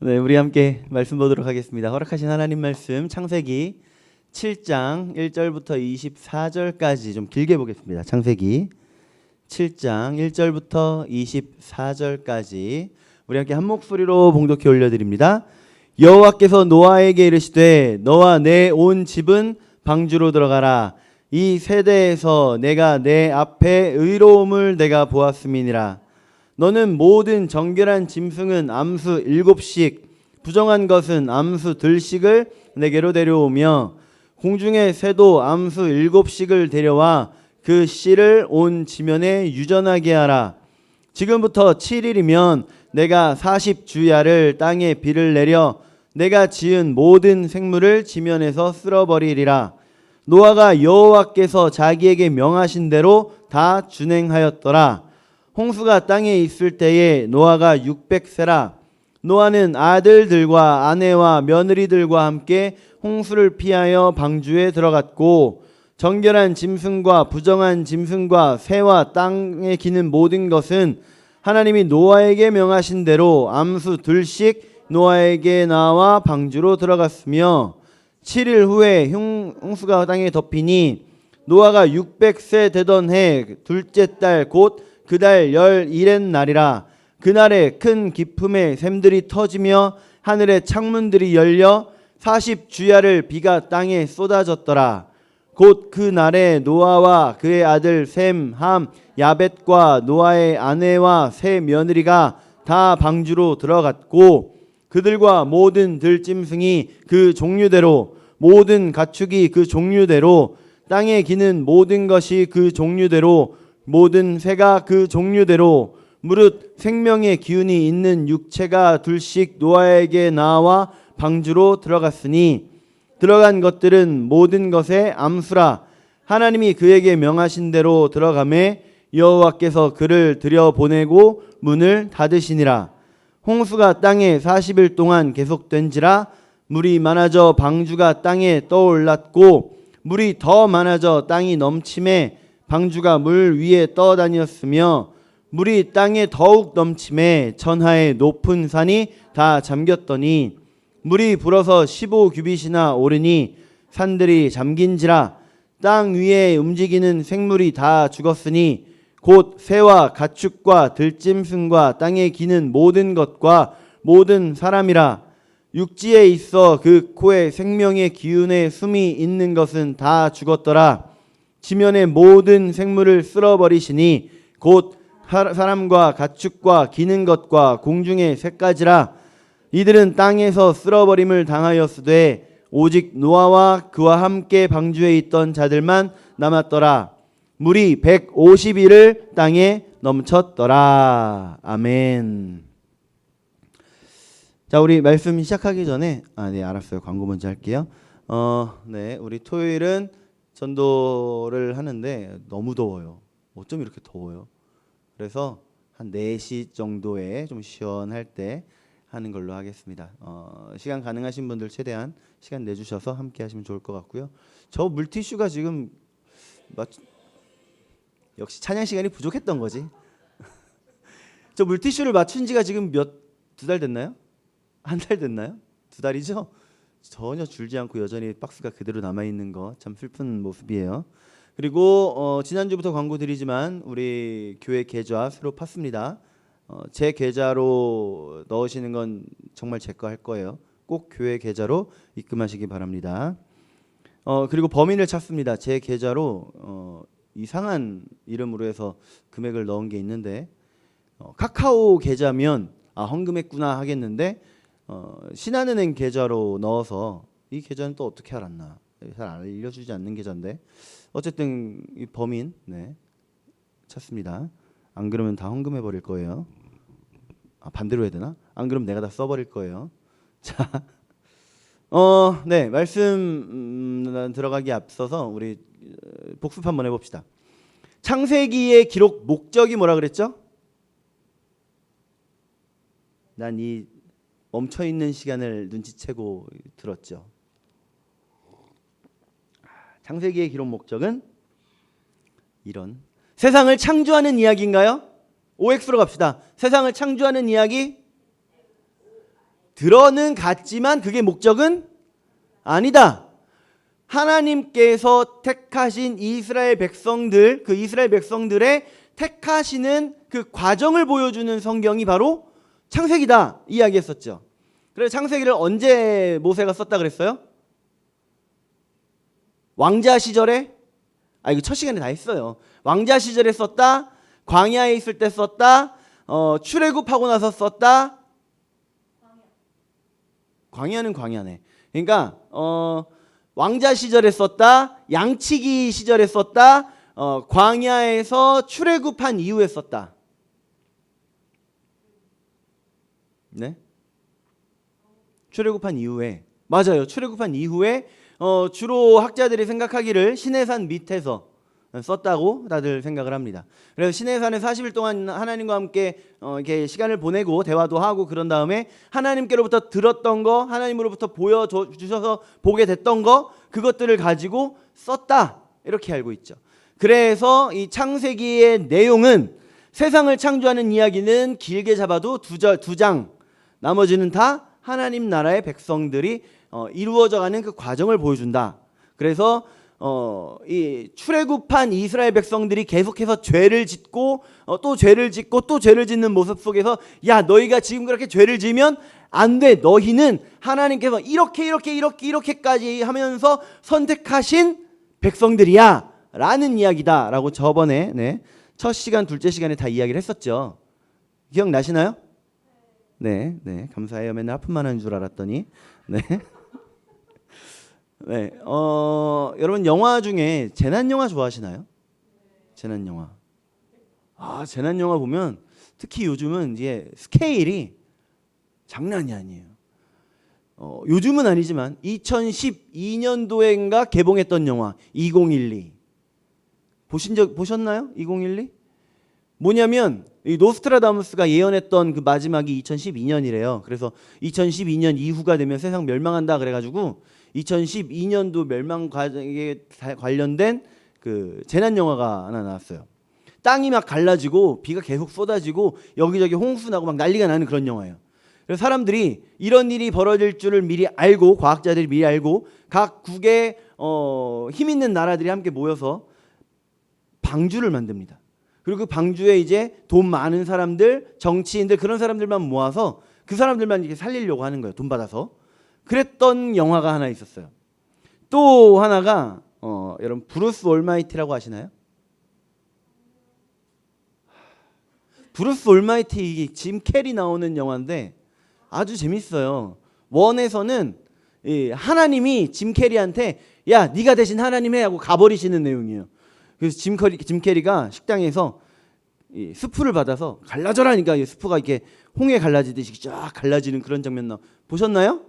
네, 우리 함께 말씀 보도록 하겠습니다. 허락하신 하나님 말씀 창세기 7장 1절부터 24절까지 좀 길게 보겠습니다. 창세기 7장 1절부터 24절까지 우리 함께 한 목소리로 봉독해 올려드립니다. 여호와께서 노아에게 이르시되 너와 내 온 집은 방주로 들어가라. 이 세대에서 내가 내 앞에 의로움을 내가 보았음이니라. 너는 모든 정결한 짐승은 암수 7씩 부정한 것은 암수 2씩을 내게로 데려오며 공중의 새도 암수 7씩을 데려와 그 씨를 온 지면에 유전하게 하라. 지금부터 7일이면 내가 40주야를 땅에 비를 내려 내가 지은 모든 생물을 지면에서 쓸어버리리라. 노아가 여호와께서 자기에게 명하신 대로 다 준행하였더라. 홍수가 땅에 있을 때에 노아가 600세라. 노아는 아들들과 아내와 며느리들과 함께 홍수를 피하여 방주에 들어갔고 정결한 짐승과 부정한 짐승과 새와 땅에 기는 모든 것은 하나님이 노아에게 명하신 대로 암수 2씩 노아에게 나와 방주로 들어갔으며 7일 후에 홍수가 땅에 덮이니 노아가 600세 되던 해 둘째 달 곧 그 달 11의 날이라. 그날에 큰 기품의 샘들이 터지며 하늘의 창문들이 열려 40주야를 비가 땅에 쏟아졌더라. 곧 그 날에 노아와 그의 아들 셈, 함, 야벳과 노아의 아내와 세 며느리가 다 방주로 들어갔고 그들과 모든 들짐승이 그 종류대로 모든 가축이 그 종류대로 땅에 기는 모든 것이 그 종류대로 모든 새가 그 종류대로 무릇 생명의 기운이 있는 육체가 2씩 노아에게 나와 방주로 들어갔으니 들어간 것들은 모든 것의 암수라. 하나님이 그에게 명하신 대로 들어가매 여호와께서 그를 들여보내고 문을 닫으시니라. 홍수가 땅에 40일 동안 계속된지라. 물이 많아져 방주가 땅에 떠올랐고 물이 더 많아져 땅이 넘침에 방주가 물 위에 떠다녔으며 물이 땅에 더욱 넘침에 천하의 높은 산이 다 잠겼더니 물이 불어서 15규빗이나 오르니 산들이 잠긴지라. 땅 위에 움직이는 생물이 다 죽었으니 곧 새와 가축과 들짐승과 땅에 기는 모든 것과 모든 사람이라. 육지에 있어 그 코에 생명의 기운에 숨이 있는 것은 다 죽었더라. 지면의 모든 생물을 쓸어버리시니 곧 사람과 가축과 기는 것과 공중의 새까지라. 이들은 땅에서 쓸어버림을 당하였으되 오직 노아와 그와 함께 방주에 있던 자들만 남았더라. 물이 150일을 땅에 넘쳤더라. 아멘. 자, 우리 말씀 시작하기 전에 네, 알았어요. 광고 먼저 할게요. 네, 우리 토요일은 전도를 하는데 너무 더워요. 어쩜 이렇게 더워요? 그래서 한 4시 정도에 좀 시원할 때 하는 걸로 하겠습니다. 시간 가능하신 분들 최대한 시간 내주셔서 함께 하시면 좋을 것 같고요. 저 물티슈가 지금 역시 찬양 시간이 부족했던 거지. 저 물티슈를 맞춘 지가 지금 2달 됐나요? 1달 됐나요? 2달이죠? 전혀 줄지 않고 여전히 박스가 그대로 남아있는 거 참 슬픈 모습이에요. 그리고 지난주부터 광고 드리지만 우리 교회 계좌 새로 팠습니다. 제 계좌로 넣으시는 건 정말 제 거 할 거예요. 꼭 교회 계좌로 입금하시기 바랍니다. 그리고 범인을 찾습니다. 제 계좌로 이상한 이름으로 해서 금액을 넣은 게 있는데 카카오 계좌면 헌금했구나 하겠는데 신한은행 계좌로 넣어서 이 계좌는 또 어떻게 알았나, 잘 알려주지 않는 계좌인데 어쨌든 이 범인 찾습니다. 안 그러면 다 헌금해 버릴 거예요. 반대로 해야 되나? 안 그러면 내가 다 써버릴 거예요. 자, 네, 말씀 들어가기 앞서서 우리 복습 한번 해봅시다. 창세기의 기록 목적이 뭐라 그랬죠? 난 이 멈춰있는 시간을 눈치채고 들었죠. 창세기의 기록 목적은 이런 세상을 창조하는 이야기인가요? OX로 갑시다. 세상을 창조하는 이야기? 들어는 갔지만 그게 목적은 아니다. 하나님께서 택하신 이스라엘 백성들, 그 이스라엘 백성들의 택하시는 그 과정을 보여주는 성경이 바로 창세기다 이야기했었죠. 그래서 창세기를 언제 모세가 썼다 그랬어요? 왕자 시절에? 이거 첫 시간에 다 했어요. 왕자 시절에 썼다, 광야에 있을 때 썼다, 출애굽하고 나서 썼다. 광야는 광야네. 그러니까 왕자 시절에 썼다, 양치기 시절에 썼다, 광야에서 출애굽한 이후에 썼다. 네? 출애굽한 이후에. 맞아요. 출애굽한 이후에 주로 학자들이 생각하기를 시내산 밑에서 썼다고 다들 생각을 합니다. 그래서 시내산에 40일 동안 하나님과 함께 이렇게 시간을 보내고 대화도 하고 그런 다음에 하나님께로부터 들었던 거, 하나님으로부터 보여주셔서 보게 됐던 거, 그것들을 가지고 썼다 이렇게 알고 있죠. 그래서 이 창세기의 내용은 세상을 창조하는 이야기는 길게 잡아도 두 장, 나머지는 다 하나님 나라의 백성들이 이루어져가는 그 과정을 보여준다. 그래서 이 출애굽한 이스라엘 백성들이 계속해서 죄를 짓고 또 죄를 짓고 또 죄를 짓는 모습 속에서 야, 너희가 지금 그렇게 죄를 지으면 안 돼. 너희는 하나님께서 이렇게까지 하면서 선택하신 백성들이야 라는 이야기다 라고 저번에 첫 시간 둘째 시간에 다 이야기를 했었죠. 기억나시나요? 네, 감사해요. 맨날 아픔만 하는 줄 알았더니 네. 네, 여러분 영화 중에 재난 영화 좋아하시나요? 재난 영화. 재난 영화 보면 특히 요즘은 이제 스케일이 장난이 아니에요. 요즘은 아니지만 2012년도인가 개봉했던 영화 2012 보셨나요? 2012? 뭐냐면 이 노스트라다무스가 예언했던 그 마지막이 2012년이래요. 그래서 2012년 이후가 되면 세상 멸망한다 그래가지고 2012년도 멸망 과정에 관련된 그 재난 영화가 하나 나왔어요. 땅이 막 갈라지고 비가 계속 쏟아지고 여기저기 홍수 나고 막 난리가 나는 그런 영화예요. 그래서 사람들이 이런 일이 벌어질 줄을 미리 알고, 과학자들이 미리 알고 각국의 힘 있는 나라들이 함께 모여서 방주를 만듭니다. 그리고 그 방주에 이제 돈 많은 사람들, 정치인들 그런 사람들만 모아서 그 사람들만 이렇게 살리려고 하는 거예요. 돈 받아서. 그랬던 영화가 하나 있었어요. 또 하나가 여러분 브루스 올마이티라고 아시나요? 브루스 올마이티 이게 짐 캐리 나오는 영화인데 아주 재밌어요. 원에서는 하나님이 짐 캐리한테 야, 네가 대신 하나님 해 하고 가버리시는 내용이에요. 그래서 짐 캐리가 식당에서 이 스프를 받아서 갈라져라니까 스프가 이렇게 홍해 갈라지듯이 쫙 갈라지는 그런 장면 보셨나요?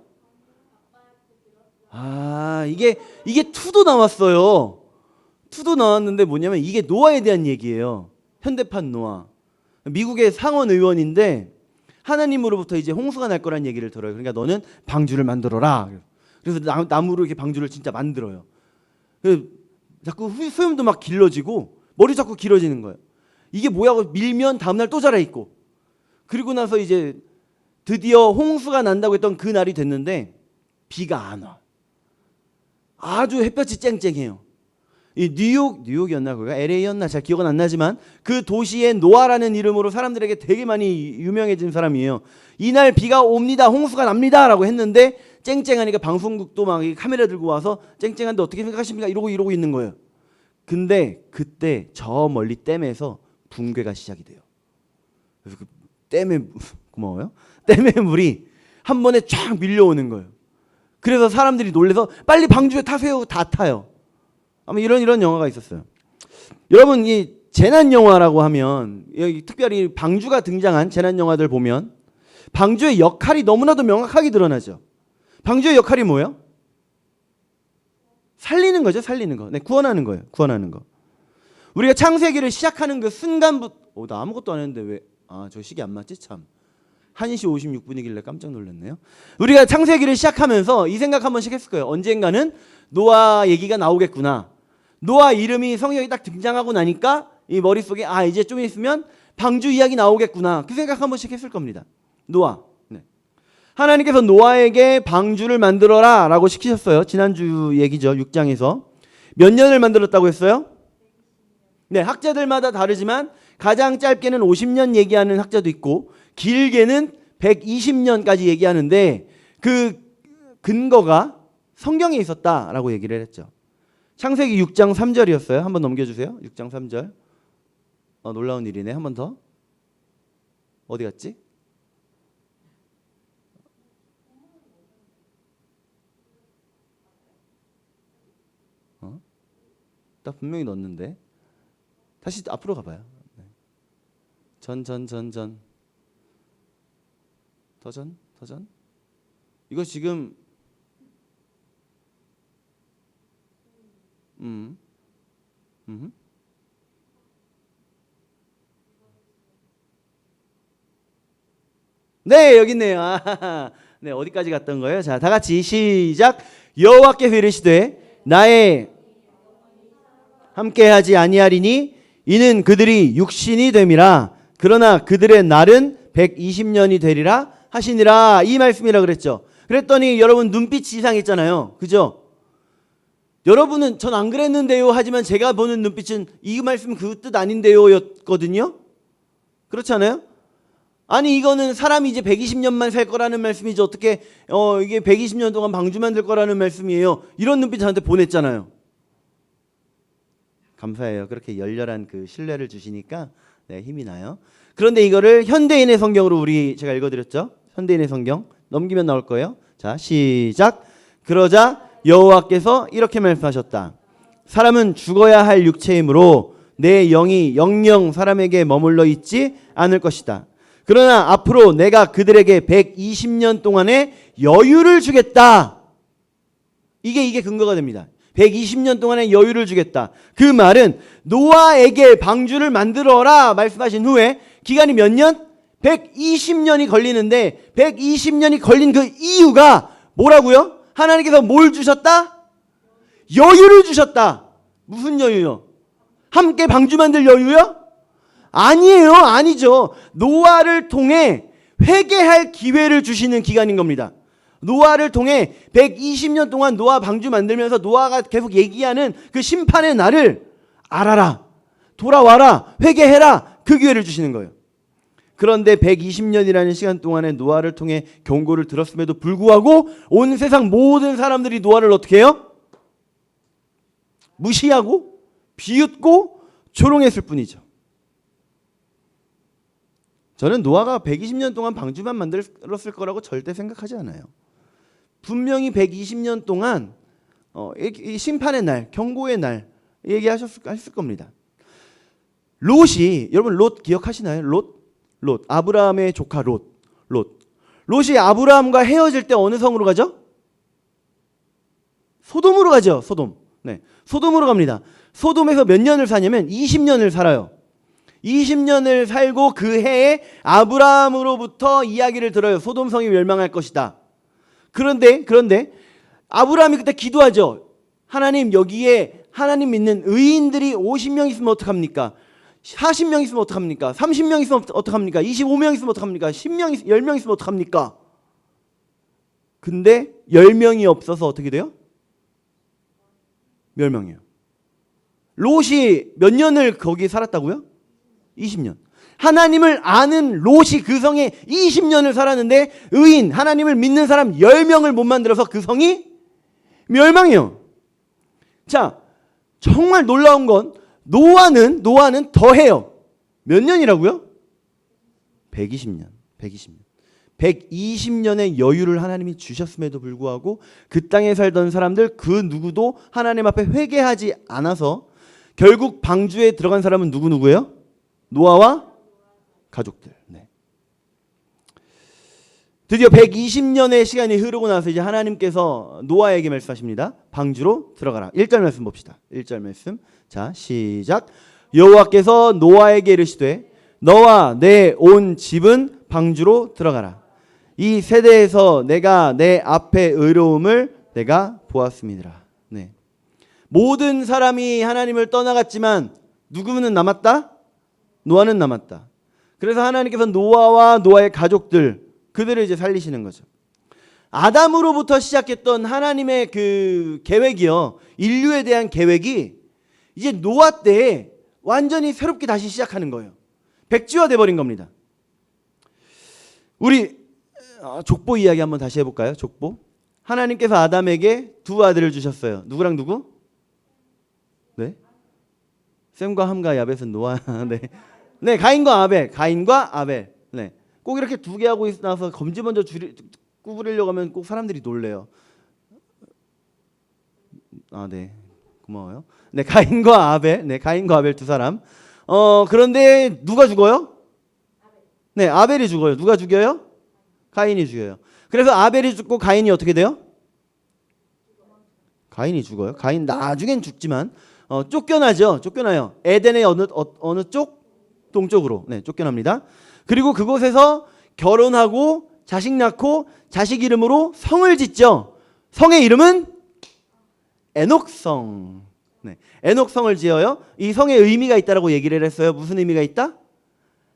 이게 2도 나왔어요. 2도 나왔는데 뭐냐면 이게 노아에 대한 얘기예요. 현대판 노아. 미국의 상원 의원인데 하나님으로부터 이제 홍수가 날 거란 얘기를 들어요. 그러니까 너는 방주를 만들어라. 그래서 나무로 이렇게 방주를 진짜 만들어요. 자꾸 수염도 막 길러지고 머리 자꾸 길어지는 거예요. 이게 뭐야 하고 밀면 다음날 또 자라있고. 그리고 나서 이제 드디어 홍수가 난다고 했던 그 날이 됐는데 비가 안 와. 아주 햇볕이 쨍쨍해요. 이 뉴욕이었나 거기가 LA였나 잘 기억은 안 나지만 그 도시의 노아라는 이름으로 사람들에게 되게 많이 유명해진 사람이에요. 이날 비가 옵니다. 홍수가 납니다라고 했는데 쨍쨍하니까 방송국도 막 카메라 들고 와서 쨍쨍한데 어떻게 생각하십니까? 이러고 있는 거예요. 근데 그때 저 멀리 댐에서 붕괴가 시작이 돼요. 그래서 그 댐에 고마워요. 댐의 물이 한 번에 쫙 밀려오는 거예요. 그래서 사람들이 놀래서 빨리 방주에 타세요. 다 타요. 아마 이런 영화가 있었어요. 여러분 이 재난 영화라고 하면 여기 특별히 방주가 등장한 재난 영화들 보면 방주의 역할이 너무나도 명확하게 드러나죠. 방주의 역할이 뭐예요? 살리는 거죠. 살리는 거. 네, 구원하는 거예요. 구원하는 거. 우리가 창세기를 시작하는 그 순간부터 나 아무것도 안 했는데 왜 저 시기 안 맞지 참. 1시 56분이길래 깜짝 놀랐네요. 우리가 창세기를 시작하면서 이 생각 한 번씩 했을 거예요. 언젠가는 노아 얘기가 나오겠구나. 노아 이름이 성경에 딱 등장하고 나니까 이 머릿속에 이제 좀 있으면 방주 이야기 나오겠구나. 그 생각 한 번씩 했을 겁니다. 노아. 네. 하나님께서 노아에게 방주를 만들어라 라고 시키셨어요. 지난주 얘기죠. 6장에서. 몇 년을 만들었다고 했어요? 네, 학자들마다 다르지만 가장 짧게는 50년 얘기하는 학자도 있고 길게는 120년까지 얘기하는데 그 근거가 성경에 있었다라고 얘기를 했죠. 창세기 6장 3절이었어요. 한번 넘겨주세요. 6장 3절. 놀라운 일이네. 한 번 더. 어디 갔지? 딱 분명히 넣었는데 다시 앞으로 가봐요. 전. 더 전. 이거 지금 네, 여기 있네요. 네, 어디까지 갔던 거예요? 자, 다 같이 시작. 여호와께서 이르시되 나의 함께하지 아니하리니 이는 그들이 육신이 됨이라. 그러나 그들의 날은 120년이 되리라 하시니라. 이 말씀이라 그랬죠. 그랬더니 여러분 눈빛이 이상했잖아요. 그죠? 여러분은 전 안 그랬는데요 하지만 제가 보는 눈빛은 이 말씀 그 뜻 아닌데요 였거든요. 그렇지 않아요? 아니 이거는 사람이 이제 120년만 살 거라는 말씀이지 어떻게 이게 120년 동안 방주 만들 거라는 말씀이에요. 이런 눈빛 저한테 보냈잖아요. 감사해요. 그렇게 열렬한 그 신뢰를 주시니까 네, 힘이 나요. 그런데 이거를 현대인의 성경으로 제가 읽어드렸죠. 현대인의 성경 넘기면 나올 거예요. 자, 시작. 그러자 여호와께서 이렇게 말씀하셨다. 사람은 죽어야 할 육체이므로 내 영이 영영 사람에게 머물러 있지 않을 것이다. 그러나 앞으로 내가 그들에게 120년 동안의 여유를 주겠다. 이게 근거가 됩니다. 120년 동안의 여유를 주겠다. 그 말은 노아에게 방주를 만들어라 말씀하신 후에 기간이 몇 년? 120년이 걸리는데 120년이 걸린 그 이유가 뭐라고요? 하나님께서 뭘 주셨다? 여유를 주셨다. 무슨 여유요? 함께 방주 만들 여유요? 아니에요. 아니죠. 노아를 통해 회개할 기회를 주시는 기간인 겁니다. 노아를 통해 120년 동안 노아 방주 만들면서 노아가 계속 얘기하는 그 심판의 날을 알아라. 돌아와라. 회개해라. 그 기회를 주시는 거예요. 그런데 120년이라는 시간 동안에 노아를 통해 경고를 들었음에도 불구하고 온 세상 모든 사람들이 노아를 어떻게 해요? 무시하고 비웃고 조롱했을 뿐이죠. 저는 노아가 120년 동안 방주만 만들었을 거라고 절대 생각하지 않아요. 분명히 120년 동안 이 심판의 날, 경고의 날 얘기하셨을 겁니다. 롯이, 여러분 롯 기억하시나요? 롯, 아브라함의 조카 롯이 아브라함과 헤어질 때 어느 성으로 가죠? 소돔으로 가죠. 소돔. 네, 소돔으로 갑니다. 소돔에서 몇 년을 사냐면 20년을 살아요. 20년을 살고 그 해에 아브라함으로부터 이야기를 들어요. 소돔성이 멸망할 것이다. 그런데 아브라함이 그때 기도하죠. 하나님, 여기에 하나님 믿는 의인들이 50명 있으면 어떡합니까? 40명 있으면 어떡합니까? 30명 있으면 어떡합니까? 25명 있으면 어떡합니까? 10명 있으면 어떡합니까? 근데 10명이 없어서 어떻게 돼요? 멸망해요. 롯이 몇 년을 거기 살았다고요? 20년. 하나님을 아는 롯이 그 성에 20년을 살았는데 의인, 하나님을 믿는 사람 10명을 못 만들어서 그 성이 멸망해요. 자, 정말 놀라운 건 노아는 더해요. 몇 년이라고요? 120년. 120년의 여유를 하나님이 주셨음에도 불구하고 그 땅에 살던 사람들 그 누구도 하나님 앞에 회개하지 않아서 결국 방주에 들어간 사람은 누구예요? 노아와 가족들. 네. 드디어 120년의 시간이 흐르고 나서 이제 하나님께서 노아에게 말씀하십니다. 방주로 들어가라. 1절 말씀 봅시다. 1절 말씀. 자, 시작. 여호와께서 노아에게 이르시되 너와 내 온 집은 방주로 들어가라. 이 세대에서 내가 내 앞에 의로움을 내가 보았음이니라. 네. 모든 사람이 하나님을 떠나갔지만 누구는 남았다? 노아는 남았다. 그래서 하나님께서 노아와 노아의 가족들 그들을 이제 살리시는 거죠. 아담으로부터 시작했던 하나님의 그 계획이요, 인류에 대한 계획이 이제 노아 때에 완전히 새롭게 다시 시작하는 거예요. 백지화돼 버린 겁니다. 우리 족보 이야기 한번 다시 해볼까요? 족보. 하나님께서 아담에게 두 아들을 주셨어요. 누구랑 누구? 네? 셈과 함과 야벳은 노아. 네. 네, 가인과 아벨. 가인과 아벨. 네. 꼭 이렇게 두 개 하고 나서 검지 먼저 구부리려고 하면 꼭 사람들이 놀래요. 아, 네. 고마워요. 네, 가인과 아벨. 네, 가인과 아벨 두 사람. 그런데 누가 죽어요? 네, 아벨이 죽어요. 누가 죽여요? 가인이 죽여요. 그래서 아벨이 죽고 가인이 어떻게 돼요? 가인이 죽어요. 가인 나중엔 죽지만 쫓겨나죠. 쫓겨나요. 에덴의 어느 쪽? 동쪽으로. 네, 쫓겨납니다. 그리고 그곳에서 결혼하고 자식 낳고 자식 이름으로 성을 짓죠. 성의 이름은 에녹성. 네, 에녹성을 지어요. 이 성에 의미가 있다라고 얘기를 했어요. 무슨 의미가 있다?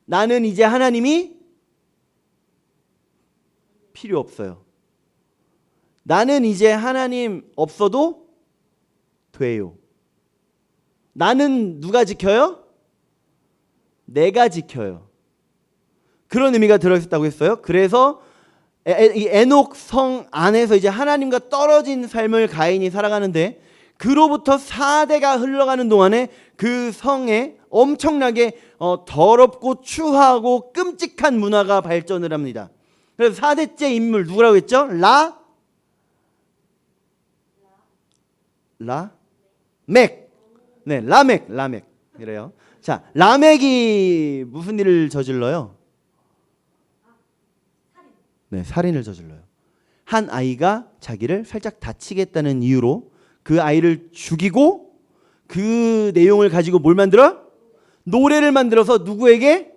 나는 이제 하나님이 필요 없어요. 나는 이제 하나님 없어도 돼요. 나는 누가 지켜요? 내가 지켜요. 그런 의미가 들어있었다고 했어요. 그래서 이 에녹 성 안에서 이제 하나님과 떨어진 삶을 가인이 살아가는데, 그로부터 4대가 흘러가는 동안에 그 성에 엄청나게 더럽고 추하고 끔찍한 문화가 발전을 합니다. 그래서 4대째 인물 누구라고 했죠? 라멕. 네, 라멕. 이래요. 자, 라멕이 무슨 일을 저질러요? 네, 살인을 저질러요. 한 아이가 자기를 살짝 다치겠다는 이유로 그 아이를 죽이고, 그 내용을 가지고 뭘 만들어? 노래를 만들어서 누구에게?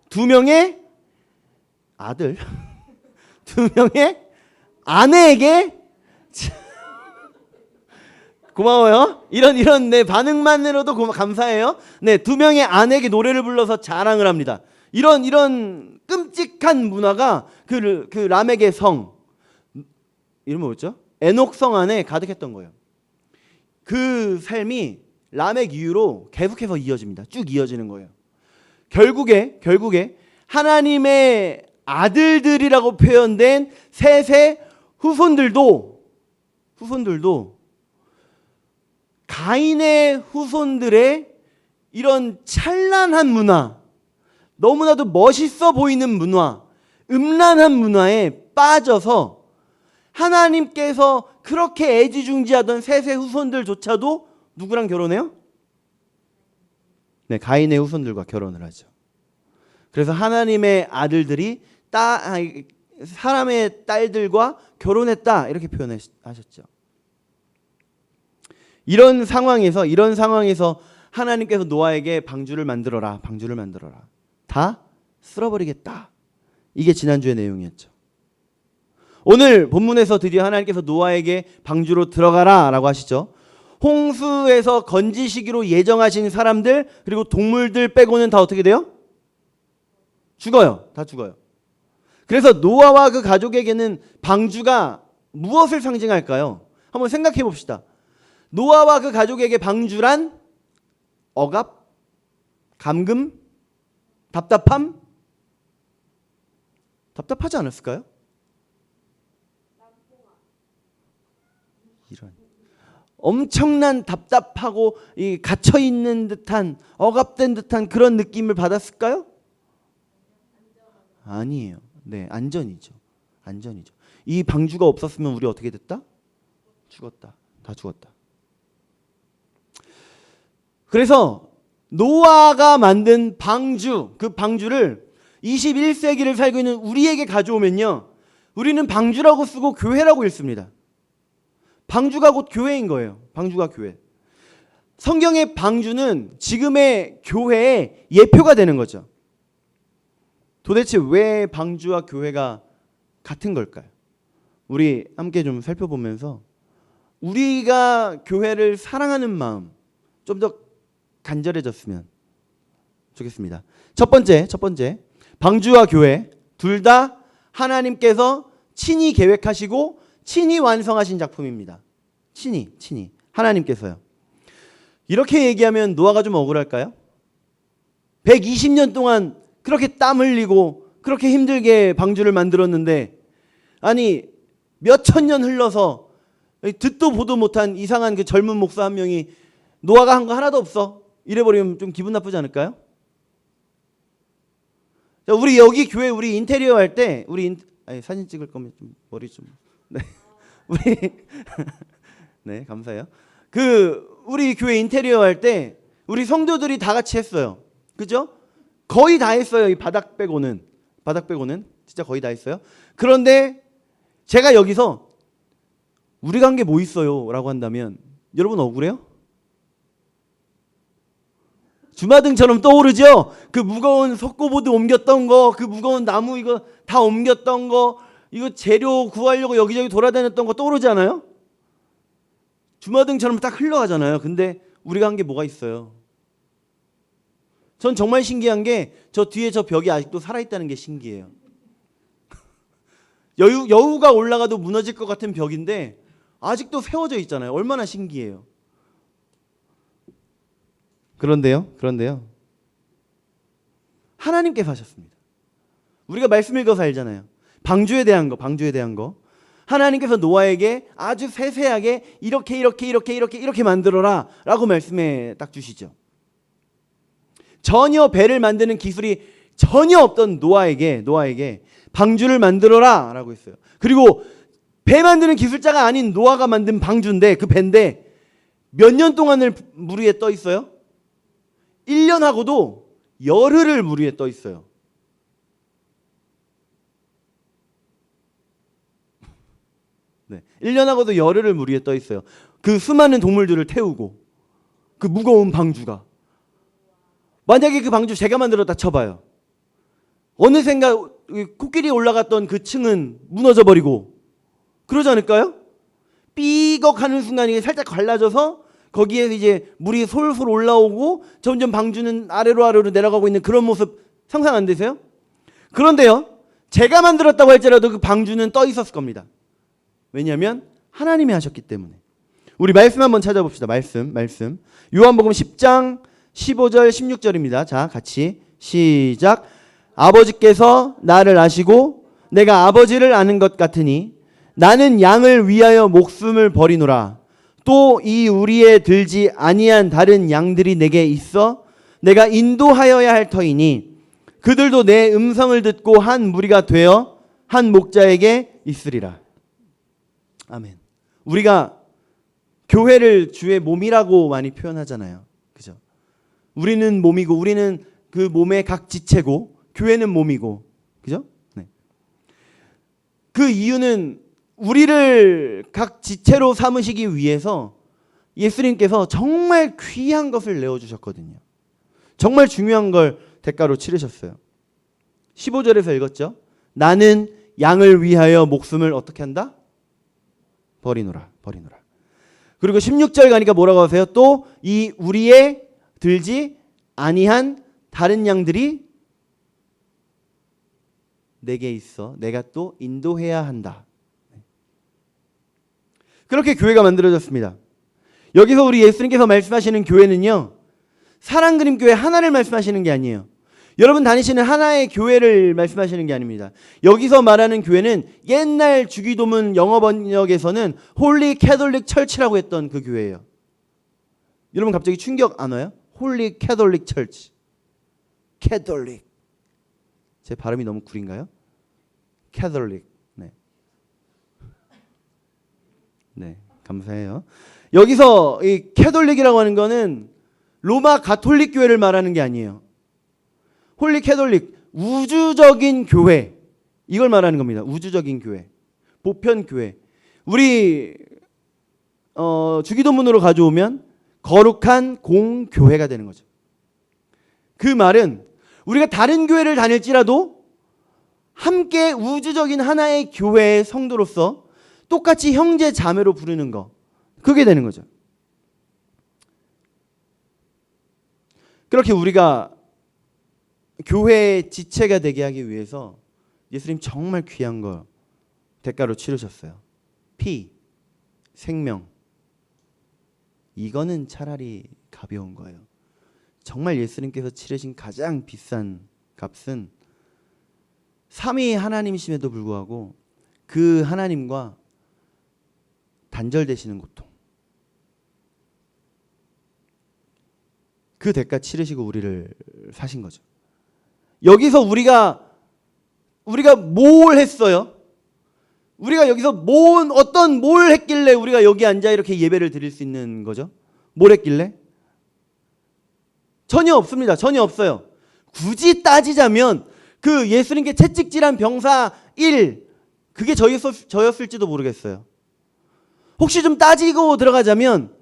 2명의 아들, 2명의 아내에게. 고마워요. 이런 내 반응만으로도 감사해요. 네, 2명의 아내에게 노래를 불러서 자랑을 합니다. 이런 끔찍한 문화가 그 라멕의 성, 이름이 뭐였죠? 에녹성 안에 가득했던 거예요. 그 삶이 라멕 이후로 계속해서 이어집니다. 쭉 이어지는 거예요. 결국에 하나님의 아들들이라고 표현된 셋의 후손들도 가인의 후손들의 이런 찬란한 문화, 너무나도 멋있어 보이는 문화, 음란한 문화에 빠져서 하나님께서 그렇게 애지중지하던 셋의 후손들조차도 누구랑 결혼해요? 네, 가인의 후손들과 결혼을 하죠. 그래서 하나님의 아들들이 사람의 딸들과 결혼했다, 이렇게 표현하셨죠. 이런 상황에서 하나님께서 노아에게 방주를 만들어라. 다 쓸어버리겠다. 이게 지난주의 내용이었죠. 오늘 본문에서 드디어 하나님께서 노아에게 방주로 들어가라 라고 하시죠. 홍수에서 건지시기로 예정하신 사람들, 그리고 동물들 빼고는 다 어떻게 돼요? 죽어요. 다 죽어요. 그래서 노아와 그 가족에게는 방주가 무엇을 상징할까요? 한번 생각해 봅시다. 노아와 그 가족에게 방주란 억압, 감금, 답답함? 답답하지 않았을까요? 이런 엄청난 답답하고 갇혀있는 듯한, 억압된 듯한 그런 느낌을 받았을까요? 아니에요. 네, 안전이죠. 이 방주가 없었으면 우리 어떻게 됐다? 죽었다. 다 죽었다. 그래서 노아가 만든 방주, 그 방주를 21세기를 살고 있는 우리에게 가져오면요, 우리는 방주라고 쓰고 교회라고 읽습니다. 방주가 곧 교회인 거예요. 방주가 교회. 성경의 방주는 지금의 교회의 예표가 되는 거죠. 도대체 왜 방주와 교회가 같은 걸까요? 우리 함께 좀 살펴보면서 우리가 교회를 사랑하는 마음 좀 더 간절해졌으면 좋겠습니다. 첫 번째, 방주와 교회 둘 다 하나님께서 친히 계획하시고 친히 완성하신 작품입니다. 친히 하나님께서요. 이렇게 얘기하면 노아가 좀 억울할까요? 120년 동안 그렇게 땀 흘리고 그렇게 힘들게 방주를 만들었는데, 아니 몇천 년 흘러서 듣도 보도 못한 이상한 그 젊은 목사 한 명이 노아가 한 거 하나도 없어 이래버리면 좀 기분 나쁘지 않을까요? 자, 우리 여기 교회 우리 인테리어 할 때 아니, 사진 찍을 거면 좀 머리 좀 네. 우리 네, 감사해요. 우리 교회 인테리어 할 때 우리 성도들이 다 같이 했어요. 그죠? 거의 다 했어요. 이 바닥 빼고는 진짜 거의 다 했어요. 그런데 제가 여기서 우리가 한 게 뭐 있어요? 라고 한다면 여러분 억울해요? 주마등처럼 떠오르죠? 그 무거운 석고보드 옮겼던 거, 그 무거운 나무 이거 다 옮겼던 거, 이거 재료 구하려고 여기저기 돌아다녔던 거 떠오르지 않아요? 주마등처럼 딱 흘러가잖아요. 근데 우리가 한 게 뭐가 있어요? 전 정말 신기한 게 저 뒤에 저 벽이 아직도 살아있다는 게 신기해요. 여우가 올라가도 무너질 것 같은 벽인데 아직도 세워져 있잖아요. 얼마나 신기해요. 그런데요. 하나님께서 하셨습니다. 우리가 말씀 읽어서 알잖아요. 방주에 대한 거. 하나님께서 노아에게 아주 세세하게 이렇게 만들어라 라고 말씀에 딱 주시죠. 전혀 배를 만드는 기술이 전혀 없던 노아에게 방주를 만들어라 라고 했어요. 그리고 배 만드는 기술자가 아닌 노아가 만든 방주인데, 그 배인데 몇 년 동안을 물 위에 떠 있어요? 1년하고도 열흘을 물 위에 떠 있어요. 네, 1년하고도 열흘을 물 위에 떠 있어요. 그 수많은 동물들을 태우고, 그 무거운 방주가. 만약에 그 방주 제가 만들었다 쳐봐요. 어느샌가 코끼리 올라갔던 그 층은 무너져 버리고 그러지 않을까요? 삐걱하는 순간 이게 살짝 갈라져서 거기에 이제 물이 솔솔 올라오고 점점 방주는 아래로 내려가고 있는 그런 모습 상상 안 되세요? 그런데요, 제가 만들었다고 할지라도 그 방주는 떠 있었을 겁니다. 왜냐하면 하나님이 하셨기 때문에. 우리 말씀 한번 찾아봅시다. 말씀. 요한복음 10장 15절 16절입니다. 자, 같이 시작. 아버지께서 나를 아시고 내가 아버지를 아는 것 같으니 나는 양을 위하여 목숨을 버리노라. 또 이 우리에 들지 아니한 다른 양들이 내게 있어 내가 인도하여야 할 터이니 그들도 내 음성을 듣고 한 무리가 되어 한 목자에게 있으리라. 아멘. 우리가 교회를 주의 몸이라고 많이 표현하잖아요. 그죠? 우리는 몸이고 우리는 그 몸의 각 지체고 교회는 몸이고. 그죠? 네. 그 이유는 우리를 각 지체로 삼으시기 위해서 예수님께서 정말 귀한 것을 내어주셨거든요. 정말 중요한 걸 대가로 치르셨어요. 15절에서 읽었죠. 나는 양을 위하여 목숨을 어떻게 한다? 버리노라. 그리고 16절 가니까 뭐라고 하세요? 또 이 우리에 들지 아니한 다른 양들이 내게 있어 내가 또 인도해야 한다. 그렇게 교회가 만들어졌습니다. 여기서 우리 예수님께서 말씀하시는 교회는요, 사랑그림교회 하나를 말씀하시는 게 아니에요. 여러분 다니시는 하나의 교회를 말씀하시는 게 아닙니다. 여기서 말하는 교회는 옛날 주기도문 영어 번역에서는 홀리 캐톨릭 철치라고 했던 그 교회예요. 여러분 갑자기 충격 안 와요? 홀리 캐톨릭 철치. 캐톨릭. 제 발음이 너무 구린가요? 캐톨릭. 네, 감사해요. 여기서 이 캐톨릭이라고 하는 거는 로마 가톨릭 교회를 말하는 게 아니에요. 홀리 캐톨릭, 우주적인 교회, 이걸 말하는 겁니다. 우주적인 교회, 보편 교회. 우리 주기도문으로 가져오면 거룩한 공교회가 되는 거죠. 그 말은 우리가 다른 교회를 다닐지라도 함께 우주적인 하나의 교회의 성도로서 똑같이 형제 자매로 부르는 거, 그게 되는 거죠. 그렇게 우리가 교회의 지체가 되게 하기 위해서 예수님 정말 귀한 걸 대가로 치르셨어요. 피, 생명. 이거는 차라리 가벼운 거예요. 정말 예수님께서 치르신 가장 비싼 값은 삼위 하나님이심에도 불구하고 그 하나님과 단절되시는 고통. 그 대가 치르시고 우리를 사신 거죠. 여기서 우리가 뭘 했어요? 우리가 여기서 뭘 했길래 우리가 여기 앉아 이렇게 예배를 드릴 수 있는 거죠? 뭘 했길래? 전혀 없습니다. 전혀 없어요. 굳이 따지자면 그 예수님께 채찍질한 병사 1, 그게 저였을지도 모르겠어요. 혹시 좀 따지고 들어가자면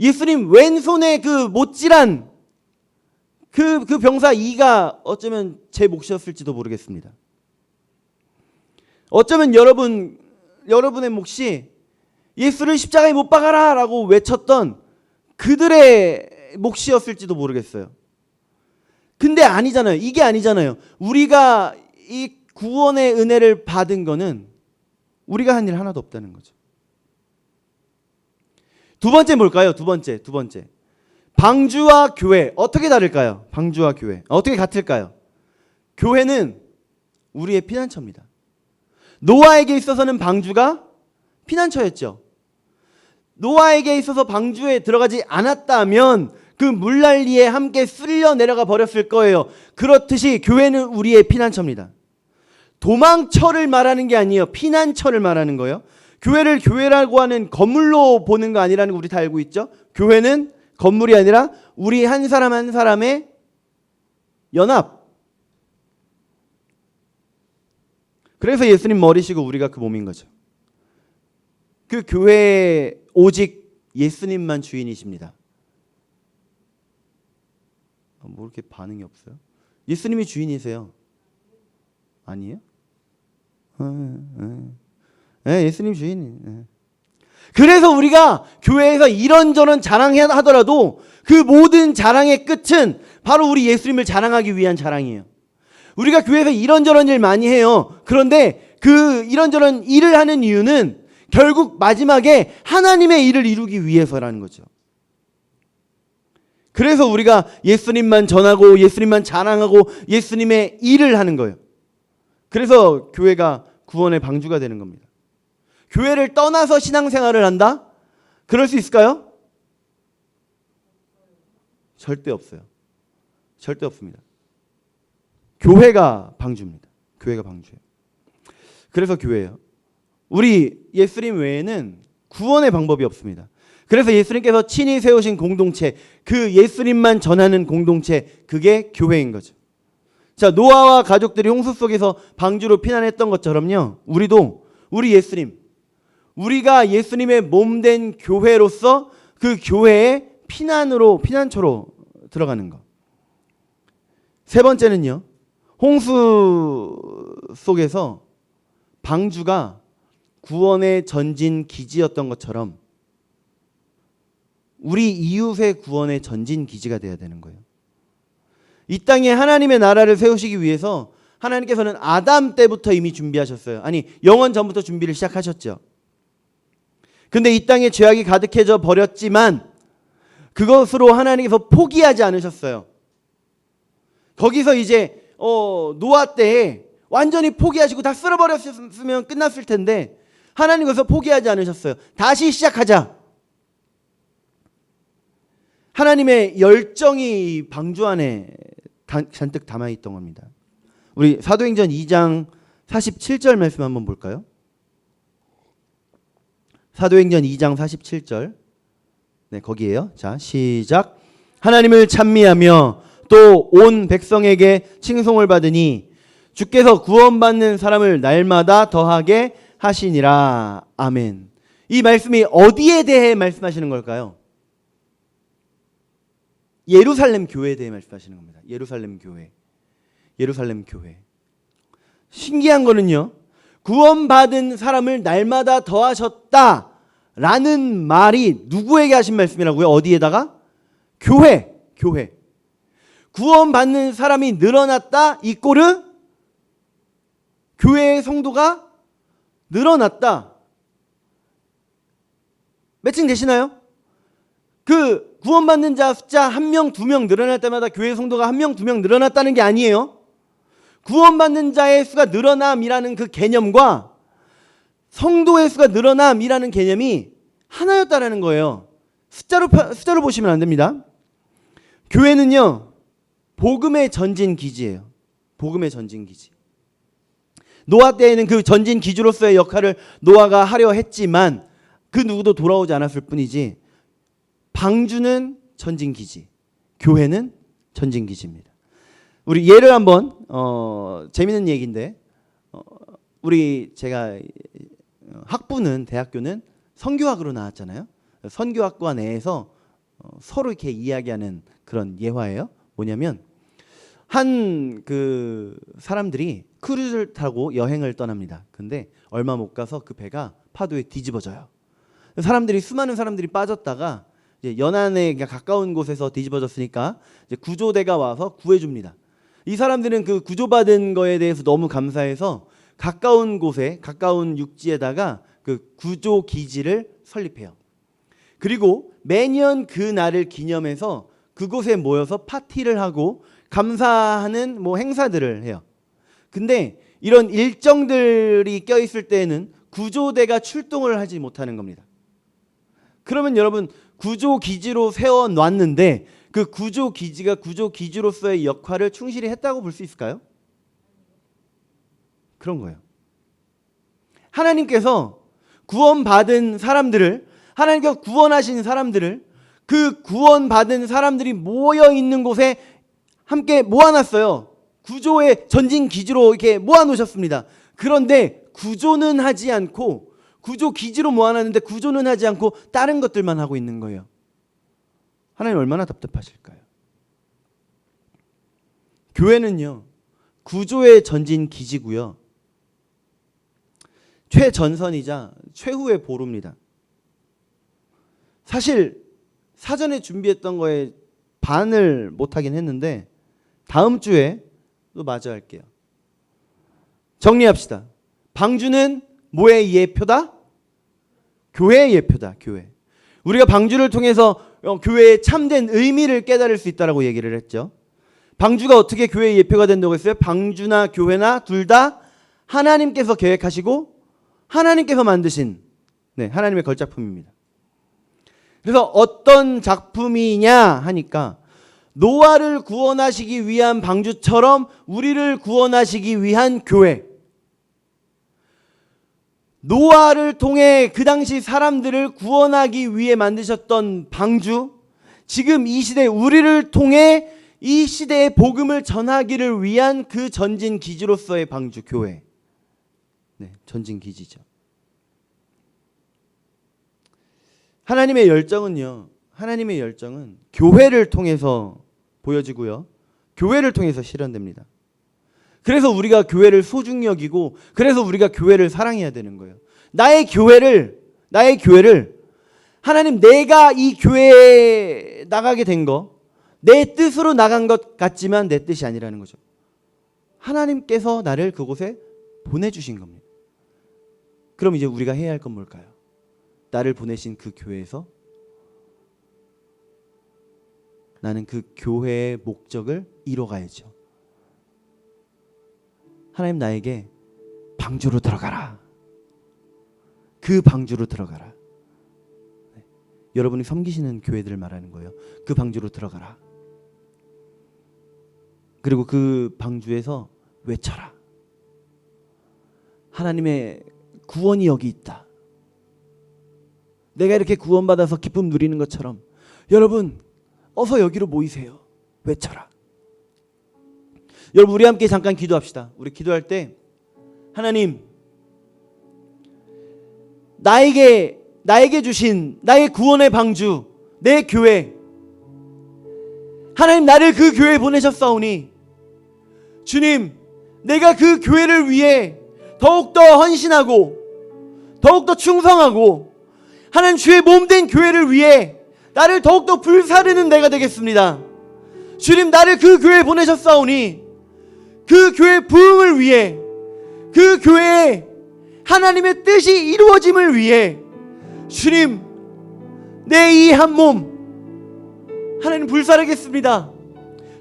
예수님 왼손에 그 못질한 그 병사 2가 어쩌면 제 몫이었을지도 모르겠습니다. 어쩌면 여러분의 몫이 예수를 십자가에 못 박아라 라고 외쳤던 그들의 몫이었을지도 모르겠어요. 근데 아니잖아요. 이게 아니잖아요. 우리가 이 구원의 은혜를 받은 거는 우리가 한 일 하나도 없다는 거죠. 두 번째 뭘까요? 두 번째. 방주와 교회 어떻게 다를까요? 방주와 교회 어떻게 같을까요? 교회는 우리의 피난처입니다. 노아에게 있어서는 방주가 피난처였죠. 노아에게 있어서 방주에 들어가지 않았다면 그 물난리에 함께 쓸려 내려가 버렸을 거예요. 그렇듯이 교회는 우리의 피난처입니다. 도망처를 말하는 게 아니에요. 피난처를 말하는 거예요. 교회를 교회라고 하는 건물로 보는 거 아니라는 거 우리 다 알고 있죠? 교회는 건물이 아니라 우리 한 사람 한 사람의 연합. 그래서 예수님 머리시고 우리가 그 몸인 거죠. 그 교회에 오직 예수님만 주인이십니다. 뭐 이렇게 반응이 없어요? 예수님이 주인이세요. 아니에요? 네, 예수님 주인이. 네. 그래서 우리가 교회에서 이런저런 자랑하더라도 그 모든 자랑의 끝은 바로 우리 예수님을 자랑하기 위한 자랑이에요. 우리가 교회에서 이런저런 일 많이 해요. 그런데 그 이런저런 일을 하는 이유는 결국 마지막에 하나님의 일을 이루기 위해서라는 거죠. 그래서 우리가 예수님만 전하고 예수님만 자랑하고 예수님의 일을 하는 거예요. 그래서 교회가 구원의 방주가 되는 겁니다. 교회를 떠나서 신앙생활을 한다? 그럴 수 있을까요? 절대 없어요. 절대 없습니다. 교회가 방주입니다. 교회가 방주예요. 그래서 교회예요. 우리 예수님 외에는 구원의 방법이 없습니다. 그래서 예수님께서 친히 세우신 공동체, 그 예수님만 전하는 공동체, 그게 교회인 거죠. 자, 노아와 가족들이 홍수 속에서 방주로 피난했던 것처럼요. 우리도 우리 예수님, 우리가 예수님의 몸된 교회로서 그 교회의 피난처로 들어가는 것. 세 번째는요. 홍수 속에서 방주가 구원의 전진 기지였던 것처럼 우리 이웃의 구원의 전진 기지가 되어야 되는 거예요. 이 땅에 하나님의 나라를 세우시기 위해서 하나님께서는 아담 때부터 이미 준비하셨어요. 아니, 영원 전부터 준비를 시작하셨죠. 근데 이 땅에 죄악이 가득해져 버렸지만 그것으로 하나님께서 포기하지 않으셨어요. 거기서 이제 노아 때에 완전히 포기하시고 다 쓸어버렸으면 끝났을 텐데 하나님께서 포기하지 않으셨어요. 다시 시작하자. 하나님의 열정이 방주 안에 잔뜩 담아있던 겁니다. 우리 사도행전 2장 47절 말씀 한번 볼까요? 사도행전 2장 47절. 네, 거기에요. 자, 시작. 하나님을 찬미하며 또 온 백성에게 칭송을 받으니 주께서 구원받는 사람을 날마다 더하게 하시니라. 아멘. 이 말씀이 어디에 대해 말씀하시는 걸까요? 예루살렘 교회에 대해 말씀하시는 겁니다. 예루살렘 교회. 예루살렘 교회. 신기한 거는요. 구원받은 사람을 날마다 더하셨다라는 말이 누구에게 하신 말씀이라고요? 어디에다가? 교회. 구원받는 사람이 늘어났다 이꼬르 교회의 성도가 늘어났다. 매칭 되시나요? 그 구원받는 자 숫자 1명, 2명 늘어날 때마다 교회 성도가 1명, 2명 늘어났다는 게 아니에요. 구원받는 자의 수가 늘어남이라는 그 개념과 성도의 수가 늘어남이라는 개념이 하나였다라는 거예요. 숫자로 보시면 안 됩니다. 교회는요, 복음의 전진 기지예요. 복음의 전진 기지. 노아 때에는 그 전진 기지로서의 역할을 노아가 하려 했지만 그 누구도 돌아오지 않았을 뿐이지, 방주는 전진 기지, 교회는 전진 기지입니다. 우리 예를 한번 재밌는 얘기인데, 제가 학부는 대학교는 선교학으로 나왔잖아요. 선교학과 내에서 서로 이렇게 이야기하는 그런 예화예요. 뭐냐면 한 그 사람들이 크루즈를 타고 여행을 떠납니다. 근데 얼마 못 가서 그 배가 파도에 뒤집어져요. 수많은 사람들이 빠졌다가 이제 연안에 가까운 곳에서 뒤집어졌으니까 이제 구조대가 와서 구해줍니다. 이 사람들은 그 구조받은 거에 대해서 너무 감사해서 가까운 곳에, 가까운 육지에다가 그 구조 기지를 설립해요. 그리고 매년 그 날을 기념해서 그곳에 모여서 파티를 하고 감사하는 뭐 행사들을 해요. 근데 이런 일정들이 껴있을 때에는 구조대가 출동을 하지 못하는 겁니다. 그러면 여러분, 구조 기지로 세워놨는데 그 구조 기지가 구조 기지로서의 역할을 충실히 했다고 볼 수 있을까요? 그런 거예요. 하나님께서 구원받은 사람들을, 하나님께서 구원하신 사람들을 그 구원받은 사람들이 모여 있는 곳에 함께 모아놨어요. 구조의 전진 기지로 이렇게 모아놓으셨습니다. 그런데 구조는 하지 않고, 구조 기지로 모아놨는데 구조는 하지 않고 다른 것들만 하고 있는 거예요. 하나님 얼마나 답답하실까요? 교회는요, 구조의 전진 기지고요, 최전선이자 최후의 보루입니다. 사실 사전에 준비했던 거에 반을 못하긴 했는데 다음 주에 또 마저 할게요. 정리합시다. 방주는 뭐의 예표다? 교회의 예표다. 교회. 우리가 방주를 통해서 교회의 참된 의미를 깨달을 수 있다라고 얘기를 했죠. 방주가 어떻게 교회의 예표가 된다고 했어요? 방주나 교회나 둘 다 하나님께서 계획하시고 하나님께서 만드신 하나님의 걸작품입니다. 그래서 어떤 작품이냐 하니까 노아를 구원하시기 위한 방주처럼 우리를 구원하시기 위한 교회. 노아를 통해 그 당시 사람들을 구원하기 위해 만드셨던 방주, 지금 이 시대 우리를 통해 이 시대의 복음을 전하기를 위한 그 전진 기지로서의 방주, 교회. 전진 기지죠. 하나님의 열정은요, 하나님의 열정은 교회를 통해서 보여지고요, 교회를 통해서 실현됩니다. 그래서 우리가 교회를 소중히 여기고, 그래서 우리가 교회를 사랑해야 되는 거예요. 나의 교회를 하나님, 내가 이 교회에 나가게 된 거, 내 뜻으로 나간 것 같지만 내 뜻이 아니라는 거죠. 하나님께서 나를 그곳에 보내주신 겁니다. 그럼 이제 우리가 해야 할 건 뭘까요? 나를 보내신 그 교회에서 나는 그 교회의 목적을 이뤄가야죠. 하나님, 나에게 방주로 들어가라. 그 방주로 들어가라. 여러분이 섬기시는 교회들을 말하는 거예요. 그 방주로 들어가라. 그리고 그 방주에서 외쳐라. 하나님의 구원이 여기 있다. 내가 이렇게 구원받아서 기쁨 누리는 것처럼 여러분 어서 여기로 모이세요. 외쳐라. 여러분, 우리 함께 잠깐 기도합시다. 우리 기도할 때, 하나님, 나에게 주신 나의 구원의 방주, 내 교회, 하나님, 나를 그 교회에 보내셨사오니 주님, 내가 그 교회를 위해 더욱더 헌신하고 더욱더 충성하고 하나님, 주의 몸된 교회를 위해 나를 더욱더 불사르는 내가 되겠습니다. 주님, 나를 그 교회에 보내셨사오니 그 교회 부흥을 위해, 그 교회에 하나님의 뜻이 이루어짐을 위해 주님, 내 이 한 몸 하나님 불사르겠습니다.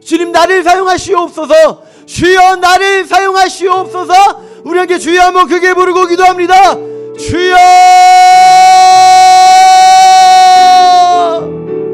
주님, 나를 사용하시옵소서. 주여, 나를 사용하시옵소서. 우리 함께 주여 한번 크게 부르고 기도합니다. 주여!